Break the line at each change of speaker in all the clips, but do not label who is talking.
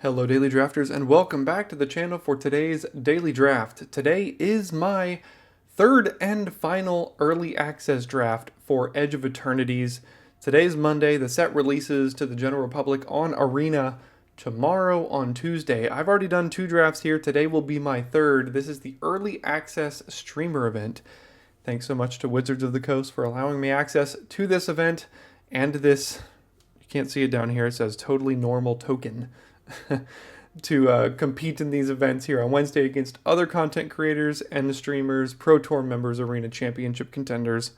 Hello Daily Drafters and welcome back to the channel for today's Daily Draft. Today is my third and final early access draft for Edge of Eternities. Today's Monday, the set releases to the general public on Arena tomorrow on Tuesday. I've already done 2 drafts here, today will be my third. This is the early access streamer event. Thanks so much to Wizards of the Coast for allowing me access to this event and this, you can't see it down here, it says totally normal token. to compete in these events here on Wednesday against other content creators and streamers, Pro Tour members, Arena Championship contenders,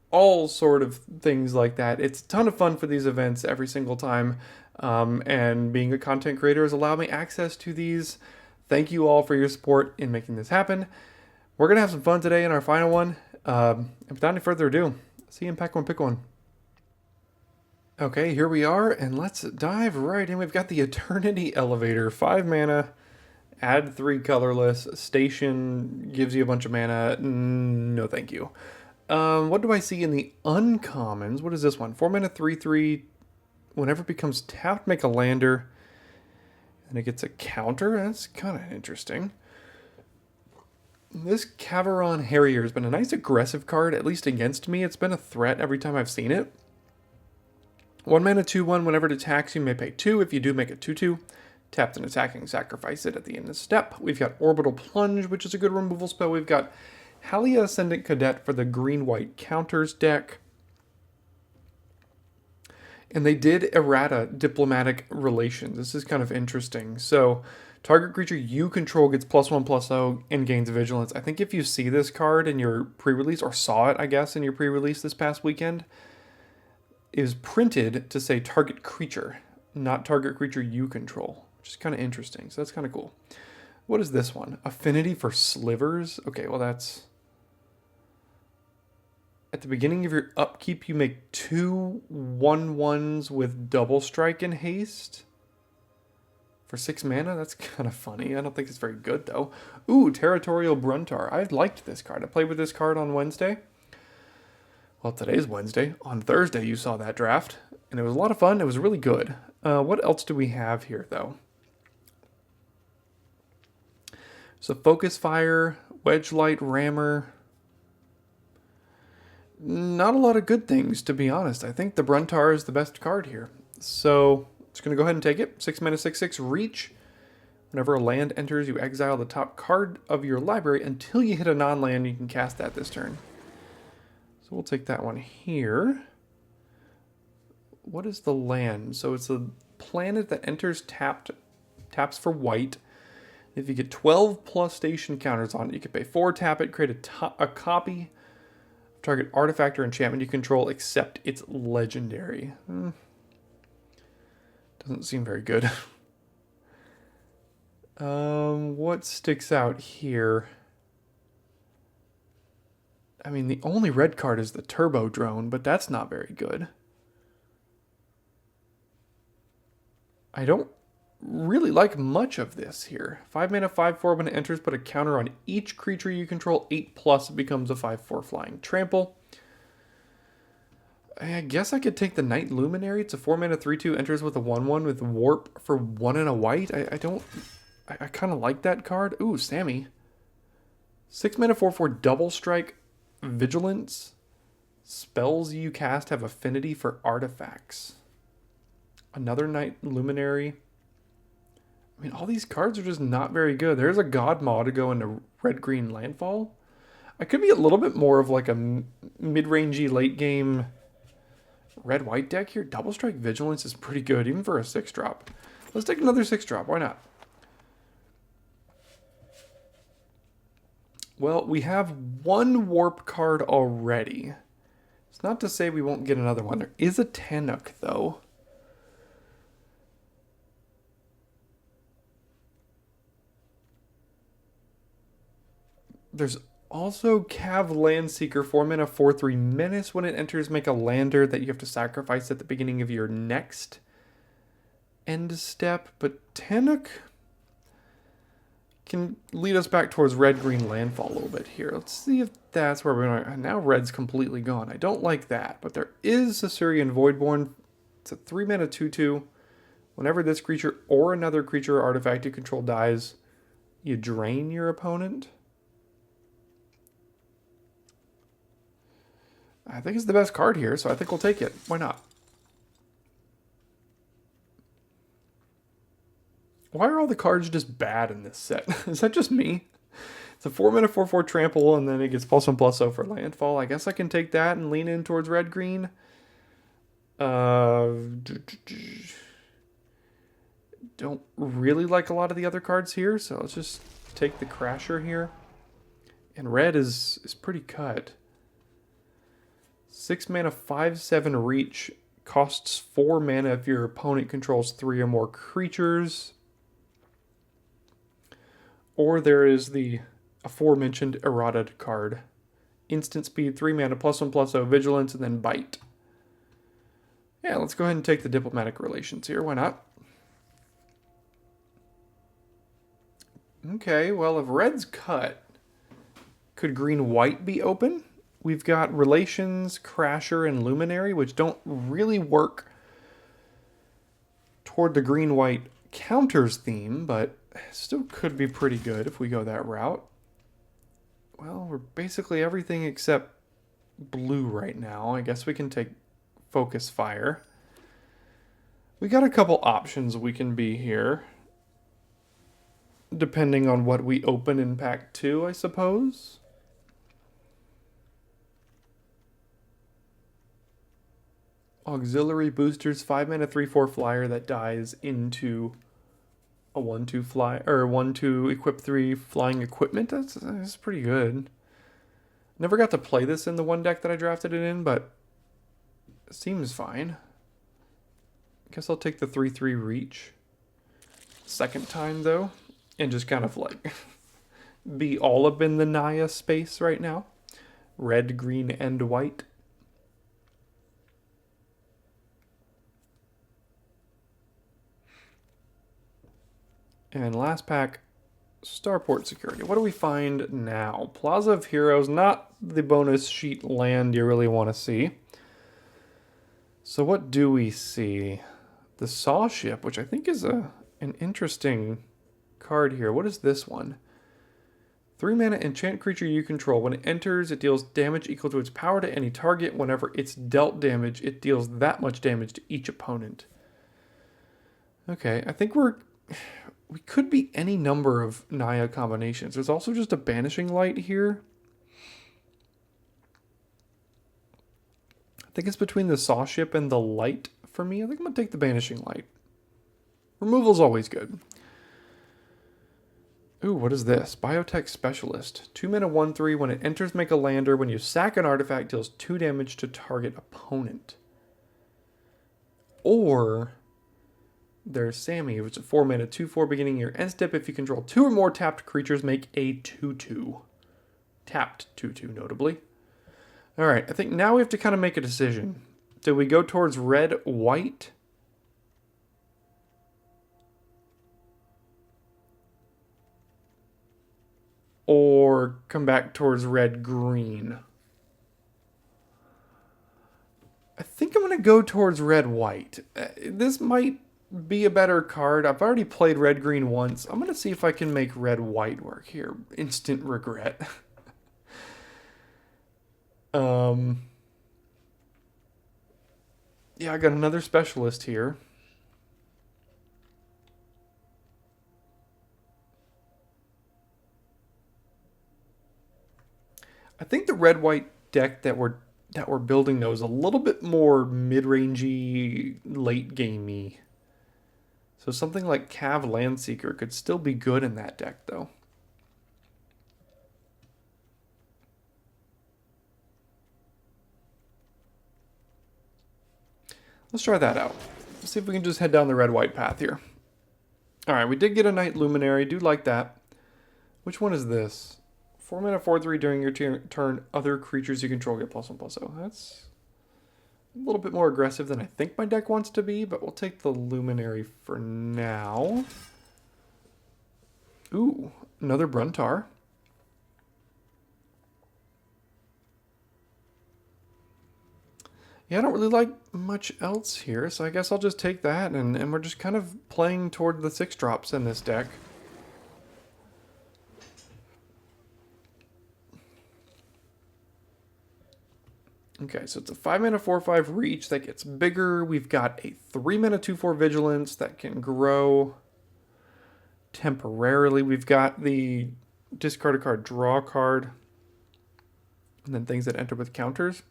all sort of things like that. It's a ton of fun for these events every single time, and being a content creator has allowed me access to these. Thank you all for your support in making this happen. We're going to have some fun today in our final one. And without any further ado, see you in Pack 1 Pick 1. Okay, here we are, and let's dive right in. We've got the Eternity Elevator, 5 mana, add 3 colorless, station gives you a bunch of mana, no thank you. What do I see in the uncommons? What is this one? 4 mana, 3/3, whenever it becomes tapped, make a lander, and it gets a counter. That's kind of interesting. This Caveron Harrier has been a nice aggressive card, at least against me. It's been a threat every time I've seen it. 1 mana 2/1, whenever it attacks you may pay 2. If you do, make it 2/2. Tapped and attacking, sacrifice it at the end of the step. We've got Orbital Plunge, which is a good removal spell. We've got Halia Ascendant Cadet for the green-white counters deck. And they did errata Diplomatic Relations. This is kind of interesting. So, target creature you control gets +1/+0 and gains Vigilance. I think if you see this card in your pre-release, or saw it, I guess, in your pre-release this past weekend, is printed to say target creature, not target creature you control, which is kind of interesting. So that's kind of cool. What is this one? Affinity for Slivers? Okay, well that's... At the beginning of your upkeep, you make 2 1/1s with double strike and haste for 6 mana? That's kind of funny. I don't think it's very good, though. Ooh, Territorial Bruntar. I liked this card. I played with this card on Wednesday. Well, today's Wednesday. On Thursday, you saw that draft, and it was a lot of fun. It was really good. What else do we have here, though? So, Focus Fire, Wedge Light, Rammer. Not a lot of good things, to be honest. I think the Bruntar is the best card here. So, just going to go ahead and take it. 6 mana, 6/6, Reach. Whenever a land enters, you exile the top card of your library until you hit a non-land. You can cast that this turn. So we'll take that one here. What is the land? So it's a planet that enters taps for white. If you get 12 plus station counters on it, you can pay 4, tap it, create a copy of target artifact or enchantment you control, except it's legendary. Doesn't seem very good. What sticks out here? I mean, the only red card is the Turbo Drone, but that's not very good. I don't really like much of this here. 5 mana, 5/4, when it enters, put a counter on each creature you control. 8+ becomes a 5/4 flying trample. I guess I could take the Night Luminary. It's a 4 mana, 3/2, enters with a 1/1 with warp for 1 and a white. I kind of like that card. Ooh, Sammy. 6 mana, 4/4, double strike. Vigilance. Spells you cast have affinity for artifacts. Another Night Luminary. I mean, all these cards are just not very good. There's a God Maw to go into red-green landfall. I could be a little bit more of like a mid-rangey late-game red-white deck here. Double Strike Vigilance is pretty good, even for a 6-drop. Let's take another 6-drop. Why not? Well, we have 1 warp card already. It's not to say we won't get another one. There is a Tannouk, though. There's also Cav Landseeker, 4 mana, 4/3 menace. When it enters, make a lander that you have to sacrifice at the beginning of your next end step. But Tannouk can lead us back towards red-green landfall a little bit here. Let's see if that's where we're going. Now red's completely gone. I don't like that, but there is Assyrian Voidborn. It's a 3 mana 2/2. Whenever this creature or another creature or artifact you control dies, you drain your opponent. I think it's the best card here, so I think we'll take it. Why not? Why are all the cards just bad in this set? Is that just me? It's a 4-mana 4/4 trample, and then it gets +1/+0 for landfall. I guess I can take that and lean in towards red-green. Don't really like a lot of the other cards here, so let's just take the Crasher here. And red is pretty cut. 6 mana, 5/7 reach. Costs 4 mana if your opponent controls 3 or more creatures. Or there is the aforementioned errata card. Instant speed, 3 mana, +1/+0, vigilance, and then bite. Yeah, let's go ahead and take the diplomatic relations here. Why not? Okay, well, if red's cut, could green-white be open? We've got Relations, Crasher, and Luminary, which don't really work toward the green-white counters theme, but still could be pretty good if we go that route. Well, we're basically everything except blue right now. I guess we can take Focus Fire. We got a couple options we can be here, depending on what we open in pack 2, I suppose. Auxiliary boosters, 5 mana 3/4 flyer that dies into a 1/2 fly or 1/2 equip 3 flying equipment. That's pretty good. Never got to play this in the one deck that I drafted it in, but it seems fine. Guess I'll take the 3/3 reach. Second time though, and just kind of like be all up in the Naya space right now. Red, green, and white. And last pack, Starport Security. What do we find now? Plaza of Heroes, not the bonus sheet land you really want to see. So what do we see? The Saw Ship, which I think is an interesting card here. What is this one? 3 mana enchant creature you control. When it enters, it deals damage equal to its power to any target. Whenever it's dealt damage, it deals that much damage to each opponent. Okay, I think we could be any number of Naya combinations. There's also just a Banishing Light here. I think it's between the Saw Ship and the Light for me. I think I'm going to take the Banishing Light. Removal's always good. Ooh, what is this? Biotech Specialist. 2 mana 1/3. When it enters, make a lander. When you sack an artifact, deals 2 damage to target opponent. Or there's Sammy, which is a 4 mana 2/4 beginning your end step. If you control 2 or more tapped creatures, make a 2/2. Tapped 2/2, notably. Alright, I think now we have to kind of make a decision. Do we go towards red, white? Or come back towards red, green? I think I'm going to go towards red, white. This might be a better card. I've already played red, green once. I'm going to see if I can make red, white work here. Instant regret. Yeah, I got another specialist here. I think the red-white deck that we're building though is a little bit more mid-rangey, late-gamey. So something like Cav Landseeker could still be good in that deck though. Let's try that out. Let's see if we can just head down the red-white path here. Alright, we did get a Night Luminary. Do like that. Which one is this? 4 mana 4/3 during your turn, other creatures you control get +1/+0. That's a little bit more aggressive than I think my deck wants to be, but we'll take the Luminary for now. Ooh, another Bruntar. Yeah, I don't really like much else here, so I guess I'll just take that, and we're just kind of playing toward the 6-drops in this deck. Okay, so it's a 5-mana 4/5 reach that gets bigger. We've got a 3-mana 2/4 vigilance that can grow temporarily. We've got the discard a card, draw a card, and then things that enter with counters.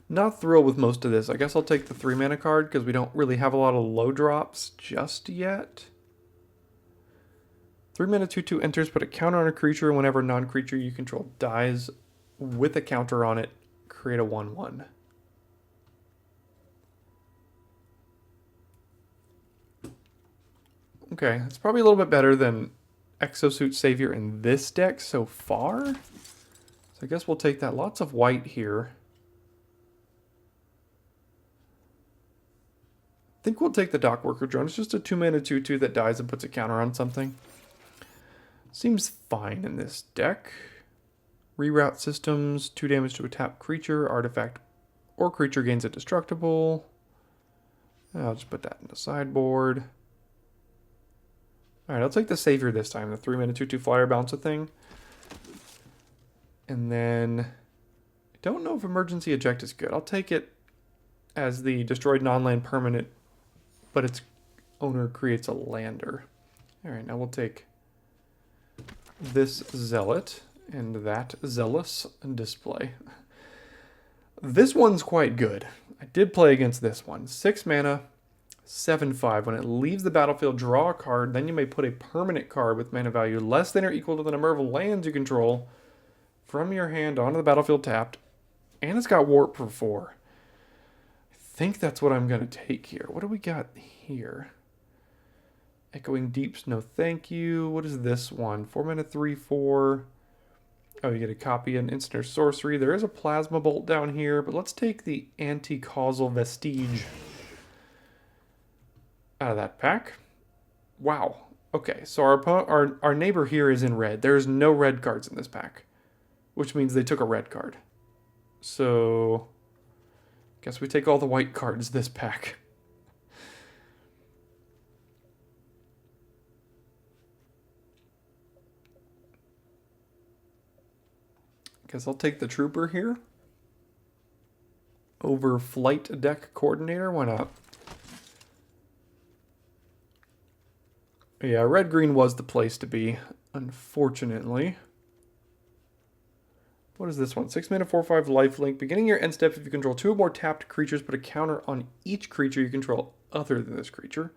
Not thrilled with most of this. I guess I'll take the 3-mana card because we don't really have a lot of low drops just yet. 3-mana 2/2 enters, put a counter on a creature. Whenever non-creature you control dies with a counter on it, create a 1/1. Okay, it's probably a little bit better than Exosuit Savior in this deck so far. So I guess we'll take that. Lots of white here. I think we'll take the Dockworker Drone. It's just a 2-mana 2/2 that dies and puts a counter on something. Seems fine in this deck. Reroute systems, 2 damage to a tapped creature, artifact, or creature gains indestructible. I'll just put that in the sideboard. Alright, I'll take the Savior this time, the 3-mana 2/2 flyer bounce a thing. And then, I don't know if Emergency Eject is good. I'll take it as the destroyed non-land permanent, but its owner creates a lander. Alright, now we'll take this Zealot and that Zealous display. This one's quite good. I did play against this one. 6 mana, 7/5. When it leaves the battlefield, draw a card. Then you may put a permanent card with mana value less than or equal to the number of lands you control from your hand onto the battlefield tapped. And it's got Warp for 4. I think that's what I'm going to take here. What do we got here? Echoing Deeps, no thank you. What is this one? 4 mana 3/4. Oh, you get a copy and instant or sorcery. There is a Plasma Bolt down here, but let's take the Anti-Causal Vestige out of that pack. Wow. Okay, so our neighbor here is in red. There's no red cards in this pack, which means they took a red card. So, guess we take all the white cards this pack. Guess I'll take the Trooper here over Flight Deck Coordinator. Why not? Yeah, red-green was the place to be, unfortunately. What is this one? 6 mana 4/5 lifelink. Beginning your end step, if you control 2 or more tapped creatures, put a counter on each creature you control other than this creature.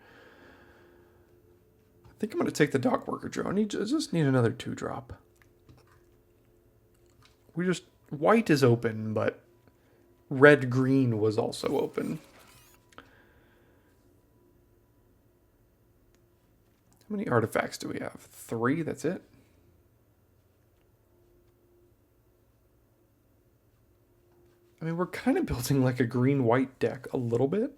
I think I'm going to take the Dockworker Drone. I just need another 2-drop. White is open, but red-green was also open. How many artifacts do we have? 3, that's it? I mean, we're kind of building like a green-white deck a little bit.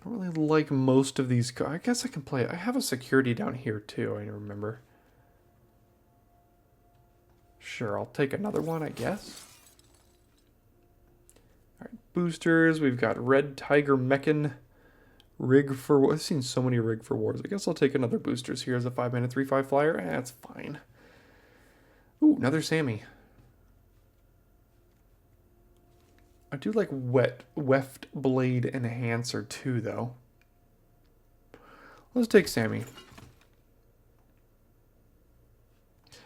I don't really like most of these. I guess I can play. I have a security down here too, I remember. Sure, I'll take another one, I guess. Alright, boosters. We've got Red Tiger Mechan. Rig for War. I've seen so many Rig for Wars. I guess I'll take another boosters here as a 5-mana 3/5 flyer. That's fine. Ooh, another Sammy. I do like Weft Blade Enhancer too, though. Let's take Sammy.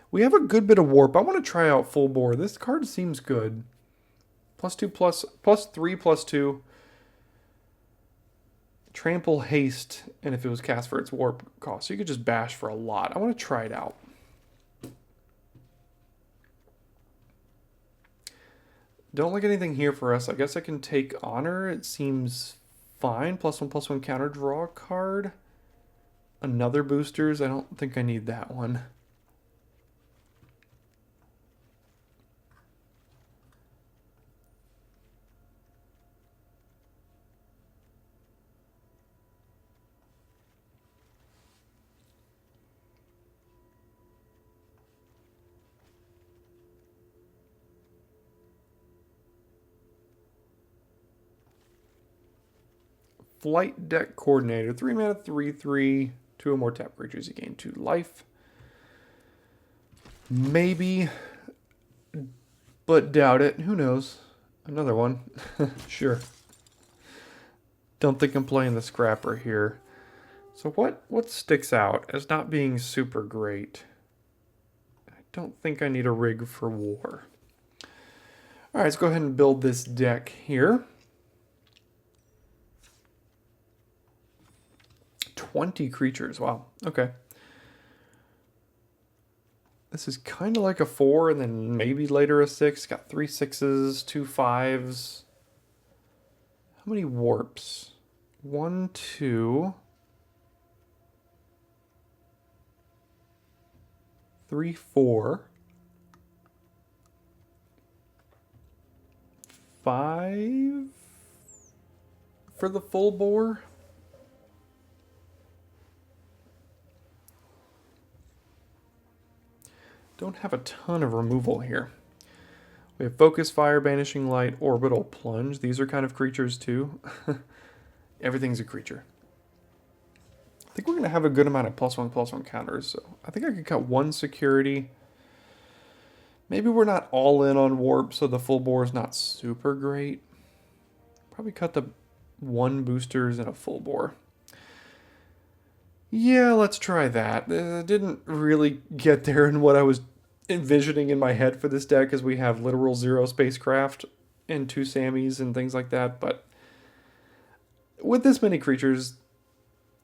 We have a good bit of warp. I want to try out Full Bore. This card seems good. +2, +3, +2. Trample Haste, and if it was cast for its warp cost. So you could just bash for a lot. I want to try it out. Don't like anything here for us. I guess I can take Honor. It seems fine. +1/+1 counter, draw a card. Another boosters. I don't think I need that one. Flight Deck Coordinator. 3 mana, 3/3. 2 or more tap creatures, you gain 2 life. Maybe, but doubt it. Who knows? Another one. Sure. Don't think I'm playing the Scrapper here. So what sticks out as not being super great? I don't think I need a rig for war. All right, let's go ahead and build this deck here. 20 creatures. Wow. Okay. This is kind of like a 4 and then maybe later a 6. Got 3 6s, 2 5s. How many warps? 1, 2, 3, 4, 5 for the full bore. Don't have a ton of removal here. We have Focus, Fire, Banishing Light, Orbital, Plunge. These are kind of creatures too. Everything's a creature. I think we're going to have a good amount of +1/+1 counters. So I think I could cut 1 security. Maybe we're not all in on Warp, so the full bore is not super great. Probably cut the 1 boosters and a full bore. Yeah, let's try that. Didn't really get there in what I was envisioning in my head for this deck, as we have literal 0 spacecraft and 2 Sammys and things like that, but with this many creatures,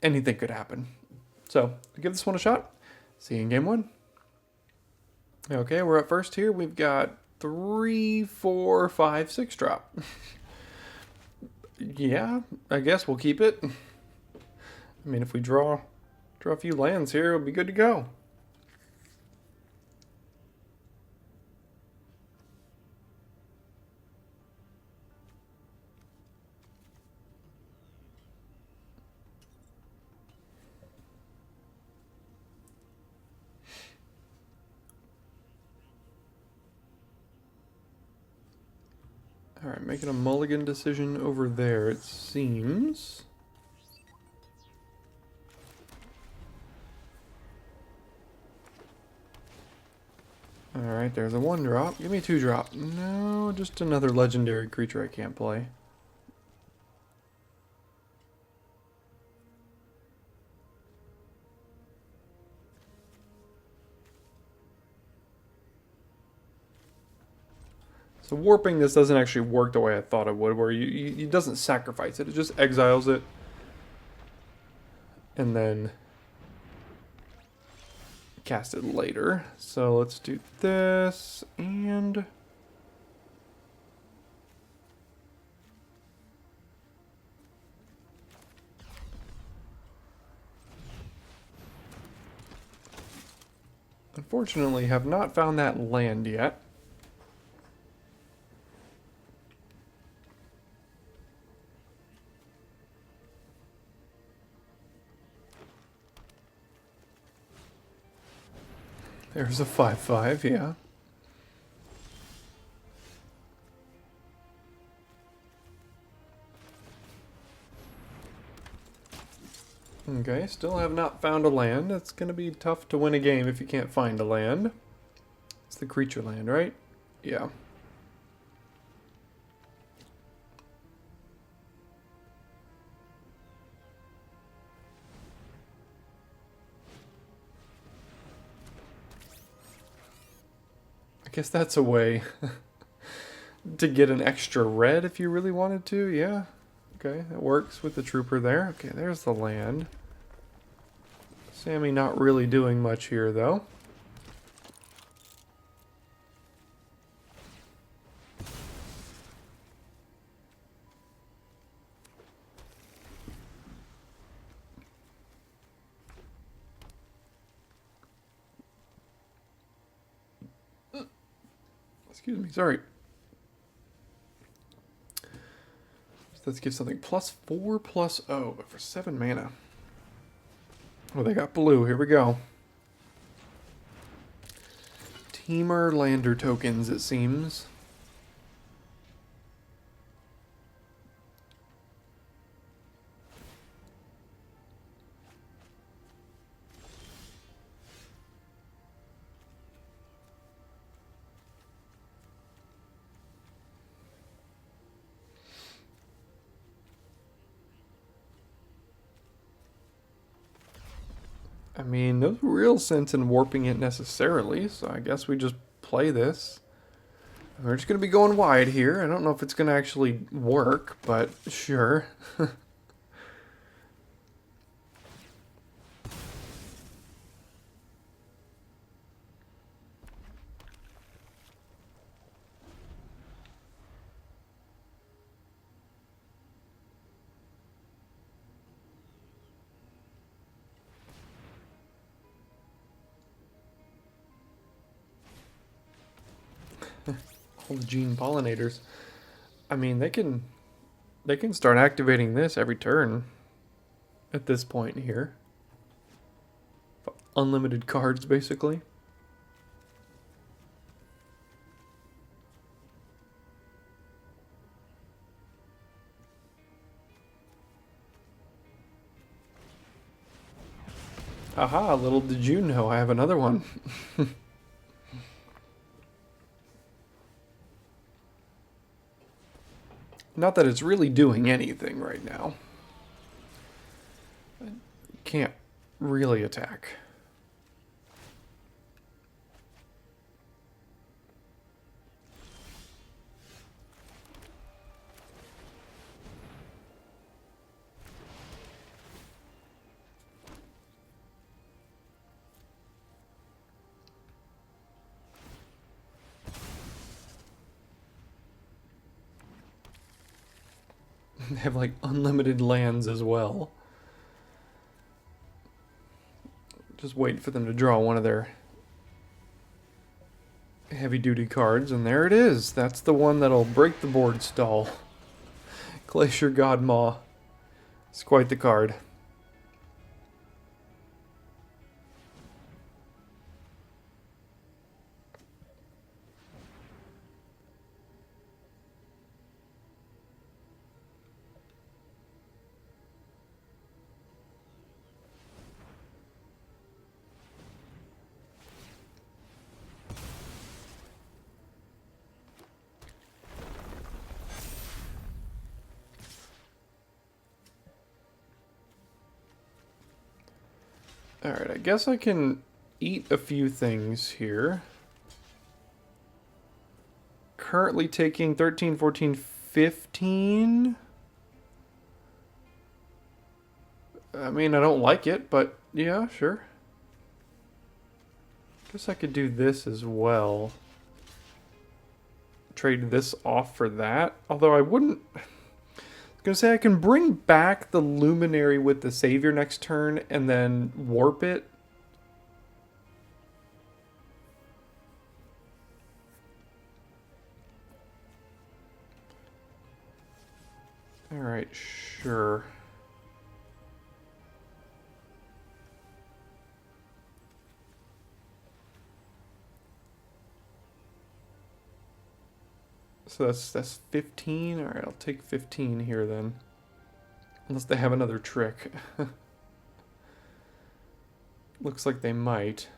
anything could happen. So, give this one a shot. See you in game 1. Okay, we're up first here. We've got 3, 4, 5, 6 drop. Yeah, I guess we'll keep it. I mean, if we draw a few lands here, it'll be good to go. All right, making a mulligan decision over there, it seems. All right, there's a 1 drop. Give me a 2 drop. No, just another legendary creature I can't play. So warping this doesn't actually work the way I thought it would, where it doesn't sacrifice it. It just exiles it. And then cast it later. So let's do this and unfortunately have not found that land yet. There's a 5/5, yeah. Okay, still have not found a land. It's going to be tough to win a game if you can't find a land. It's the creature land, right? Yeah. I guess that's a way to get an extra red if you really wanted to, yeah. Okay, that works with the trooper there. Okay, there's the land. Sammy not really doing much here, though. Excuse me, sorry. So let's give something +4/+0, but for 7 mana. Oh, they got blue. Here we go. Teamer Lander tokens, it seems. I mean, no real sense in warping it necessarily, so I guess we just play this. We're just going to be going wide here. I don't know if it's going to actually work, but sure. All the gene pollinators. I mean, they can start activating this every turn at this point here. Unlimited cards, basically. Aha, little did you know I have another one. Not that it's really doing anything right now. Can't really attack. They have like unlimited lands as well. Just wait for them to draw one of their heavy duty cards, and there it is. That's the one that'll break the board stall. Glacier Godmaw. It's quite the card. Alright, I guess I can eat a few things here. Currently taking 13, 14, 15. I mean, I don't like it, but yeah, sure. Guess I could do this as well. Trade this off for that. Although I wouldn't... I was gonna say I can bring back the Luminary with the Savior next turn and then warp it. Alright, sure. So that's 15. Alright, I'll take 15 here then. Unless they have another trick. Looks like they might.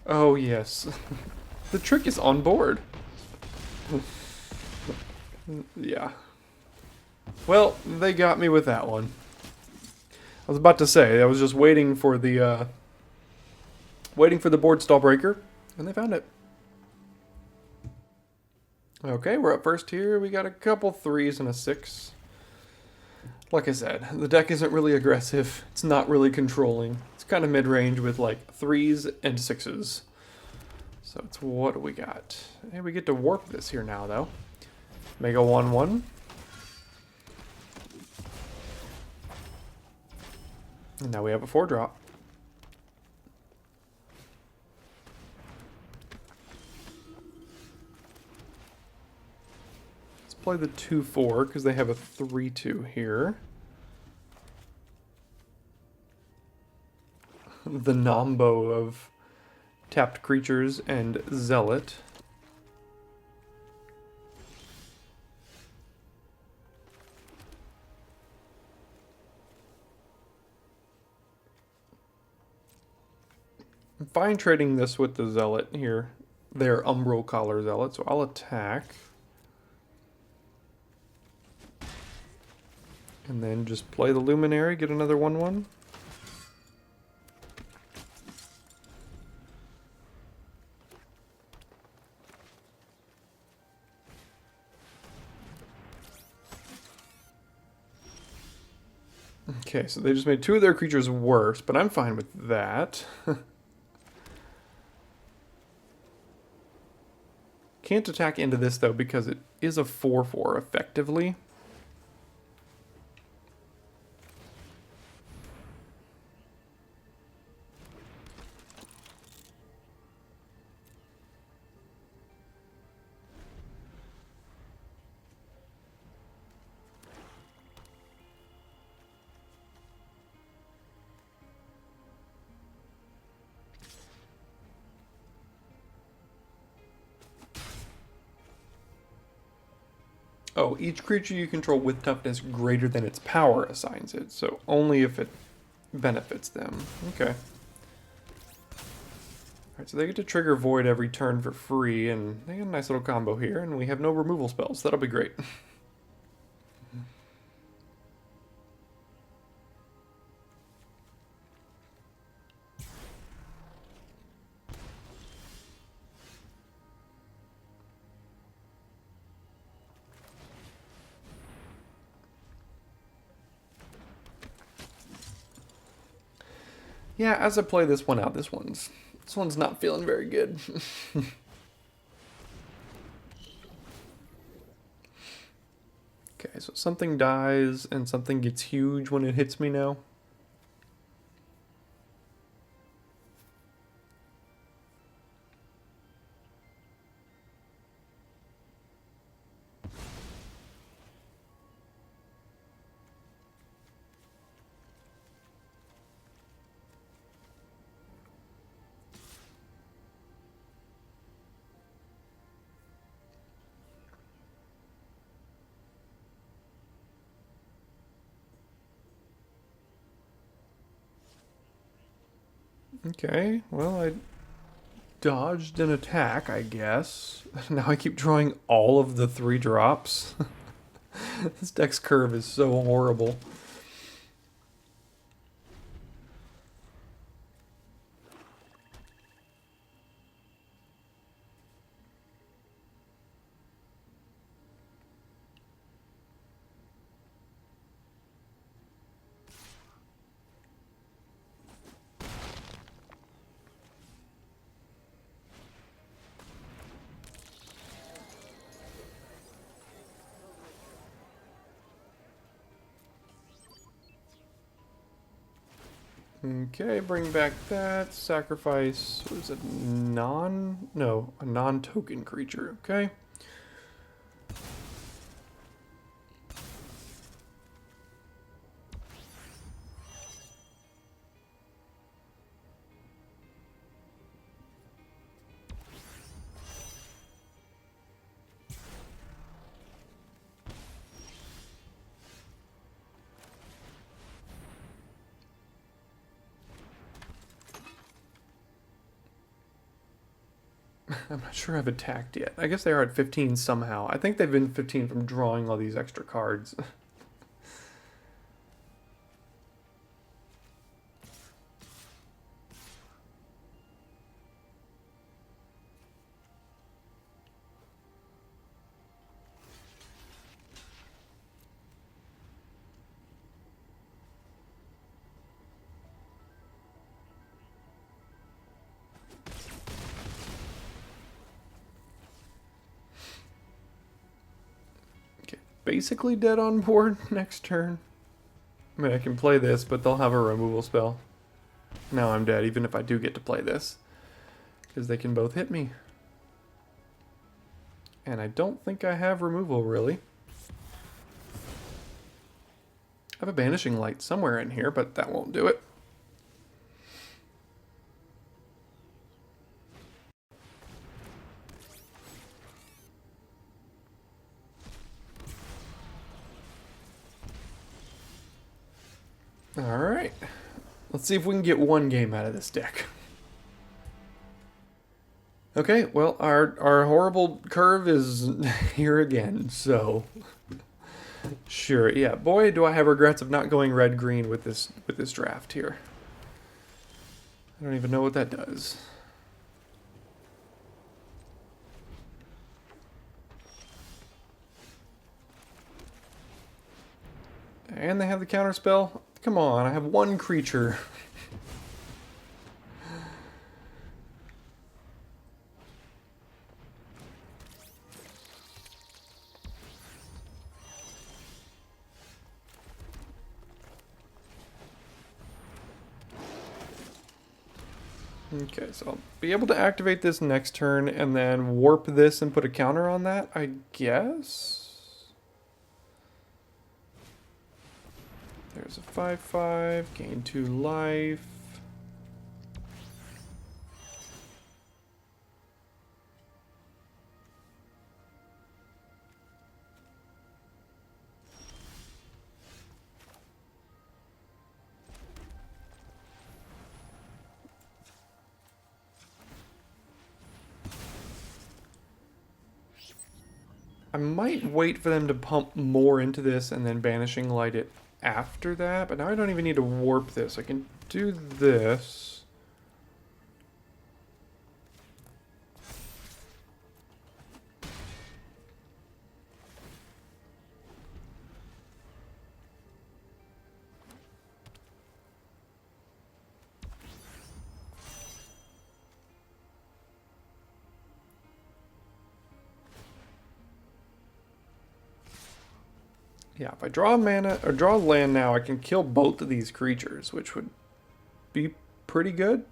Oh, yes. The trick is on board. Yeah. Well, they got me with that one. I was about to say, I was just waiting for the board stall breaker, and they found it. Okay, we're up first here. We got a couple 3s and a 6. Like I said, the deck isn't really aggressive. It's not really controlling. It's kind of mid-range with like 3s and 6s. So it's what do we got? Hey, we get to warp this here now, though. Mega 1/1. And now we have a 4-drop. Let's play the 2/4 because they have a 3/2 here. The Nombo of tapped creatures and Zealot. I'm fine trading this with the Zealot here. They're Umbral Collar Zealot, so I'll attack. And then just play the Luminary, get another 1/1. Okay, so they just made 2 of their creatures worse, but I'm fine with that. Can't attack into this, though, because it is a 4/4 effectively. Oh, each creature you control with toughness greater than its power assigns it, so only if it benefits them. Okay. Alright, so they get to trigger Void every turn for free, and they get a nice little combo here, and we have no removal spells. That'll be great. Yeah, as I play this one out, this one's not feeling very good. Okay, so something dies and something gets huge when it hits me now. Okay, well, I dodged an attack, I guess. Now I keep drawing all of the 3 drops. This deck's curve is so horrible. Okay, bring back that. Sacrifice, what is it? A non-token creature, okay. I'm not sure I've attacked yet. I guess they are at 15 somehow. I think they've been 15 from drawing all these extra cards. Basically dead on board next turn. I mean, I can play this, but they'll have a removal spell. Now I'm dead, even if I do get to play this. Because they can both hit me. And I don't think I have removal, really. I have a Banishing Light somewhere in here, but that won't do it. Alright. Let's see if we can get one game out of this deck. Okay, well, our horrible curve is here again, so... Sure, yeah. Boy, do I have regrets of not going red-green with this draft here. I don't even know what that does. And they have the counter spell. Come on, I have one creature. Okay, so I'll be able to activate this next turn and then warp this and put a counter on that, I guess? There's a 5/5, gain 2 life. I might wait for them to pump more into this and then Banishing Light it after that, but now I don't even need to warp this. I can do this. Yeah, if I draw mana or draw land now, I can kill both of these creatures, which would be pretty good.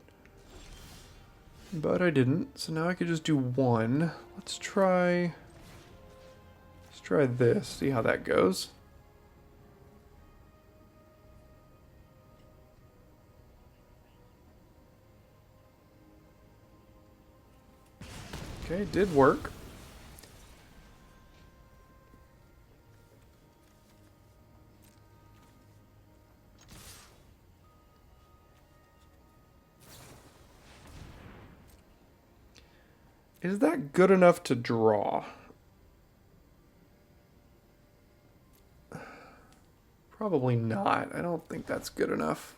But I didn't, so now I could just do one. Let's try this, see how that goes. Okay, did work. Is that good enough to draw? Probably not. I don't think that's good enough.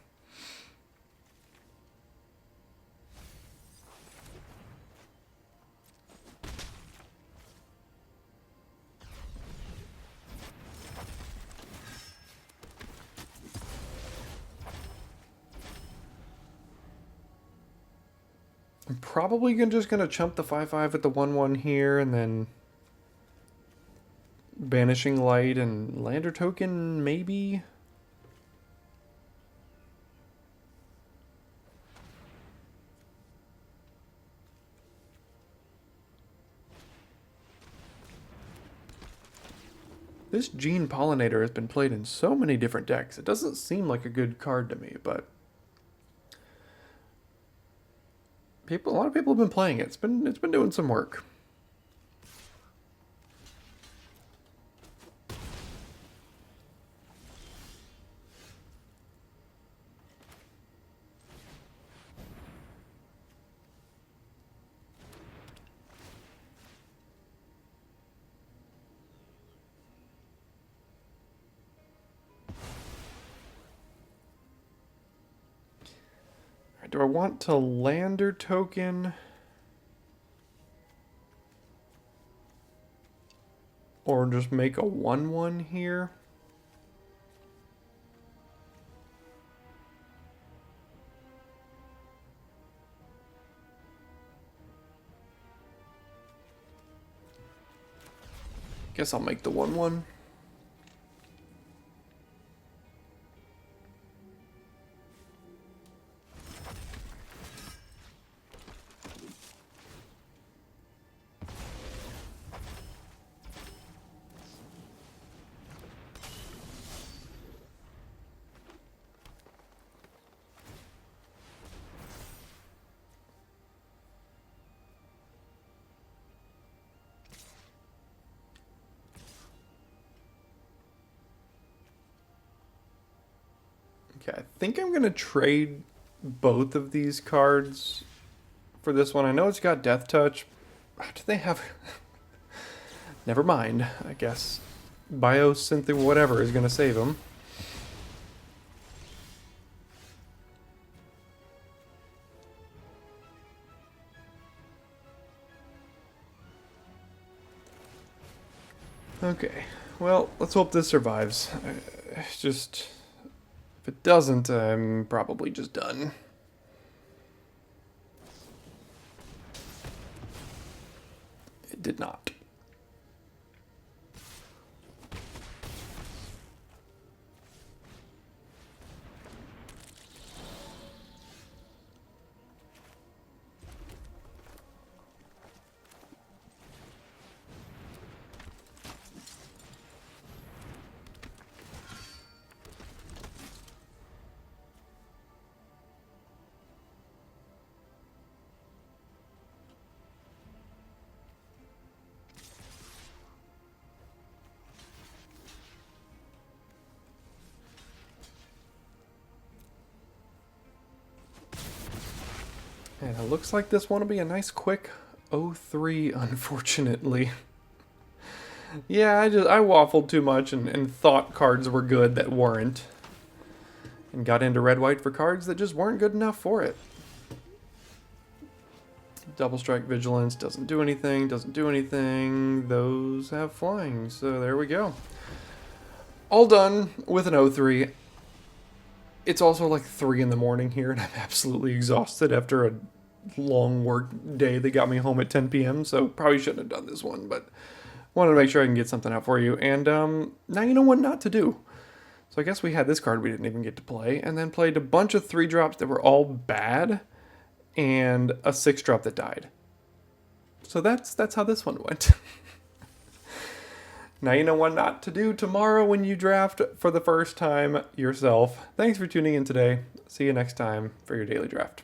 I'm probably just gonna chump the 5/5 with the 1/1 here, and then Banishing Light and Lander Token, maybe? This Gene Pollinator has been played in so many different decks. It doesn't seem like a good card to me, but a lot of people have been playing it. It's been doing some work. Do I want to Lander Token? Or just make a 1/1 here? Guess I'll make the 1/1. Okay, I think I'm going to trade both of these cards for this one. I know it's got Death Touch. Do they have... Never mind, I guess. biosynth whatever is going to save him. Okay, well, let's hope this survives. Just, if it doesn't, I'm probably just done. It did not. And it looks like this one will be a nice quick 0-3, unfortunately. Yeah, I waffled too much and thought cards were good that weren't. And got into red-white for cards that just weren't good enough for it. Double Strike Vigilance doesn't do anything, doesn't do anything. Those have flying, so there we go. All done with an 0-3. It's also like 3 in the morning here, and I'm absolutely exhausted after a long work day that got me home at 10 p.m., so probably shouldn't have done this one, but wanted to make sure I can get something out for you. And now you know what not to do. So I guess we had this card we didn't even get to play, and then played a bunch of 3-drops that were all bad, and a 6-drop that died. So that's how this one went. Now you know what not to do tomorrow when you draft for the first time yourself. Thanks for tuning in today. See you next time for your daily draft.